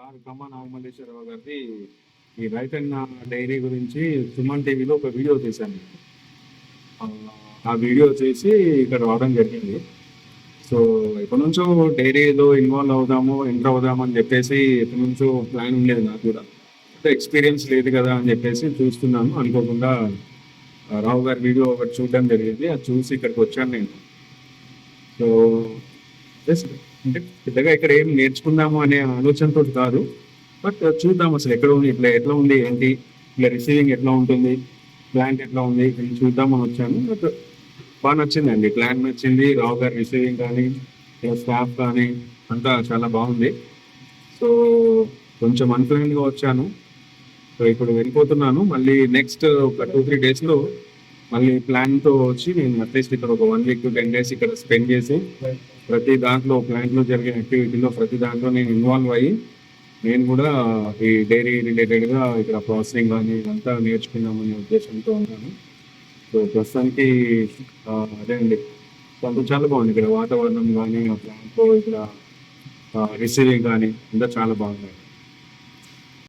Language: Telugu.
కమ్మ నాగమల్లేశ్వరరావు గారిది ఈ రైతన్న డైరీ గురించి సుమన్ టీవీలో ఒక వీడియో చేశాను. ఆ ఆ వీడియో చేసి ఇక్కడ రావడం జరిగింది. సో ఎప్పటి నుంచో డైరీలో ఇన్వాల్వ్ అవుదాము, ఎంటర్ అవుదాము అని చెప్పేసి ఎప్పటి నుంచో ప్లాన్ ఉండేది నాకు కూడా. ఎక్స్పీరియన్స్ లేదు కదా అని చెప్పేసి చూస్తున్నాను. అనుకోకుండా రావు గారి వీడియో ఒకటి చూడడం జరిగింది. అది చూసి ఇక్కడికి వచ్చాను నేను. సో జస్ట్ అంటే పెద్దగా ఇక్కడ ఏం నేర్చుకుందాము అనే ఆలోచనతో కాదు, బట్ చూద్దాం అసలు ఎక్కడ ఉంది, ఇట్లా ఎట్లా ఉంది, ఏంటి ఇట్లా రిసీవింగ్ ఎట్లా ఉంటుంది, ప్లాంట్ ఎట్లా ఉంది ఇది చూద్దామని వచ్చాను. బట్ బాగా నచ్చిందండి, ప్లాంట్ నచ్చింది, రావు గారి రిసీవింగ్ కానీ స్టాఫ్ కానీ అంతా చాలా బాగుంది. సో కొంచెం అన్ప్లాన్గా వచ్చాను. సో ఇప్పుడు వెళ్ళిపోతున్నాను. మళ్ళీ నెక్స్ట్ ఒక 2-3 డేస్లో మళ్ళీ ప్లాన్తో వచ్చి నేను అట్లీస్ట్ ఇక్కడ ఒక 1 వీక్ to 10 days ఇక్కడ స్పెండ్ చేసి ప్రతి దాంట్లో ప్లాంట్లో జరిగే యాక్టివిటీలో ప్రతి దాంట్లో నేను ఇన్వాల్వ్ అయ్యి నేను కూడా ఈ డైరీ రిలేటెడ్గా ఇక్కడ ప్రాసెసింగ్ కానీ ఇదంతా నేర్చుకుందామనే ఉద్దేశంతో ఉన్నాను. సో ప్రస్తుతానికి అదే అండి, కొంచెం చాలా బాగుంది ఇక్కడ వాతావరణం కానీ, ఆ ప్లాంట్లో ఇక్కడ రిసీవింగ్ కానీ అంతా చాలా బాగుంది.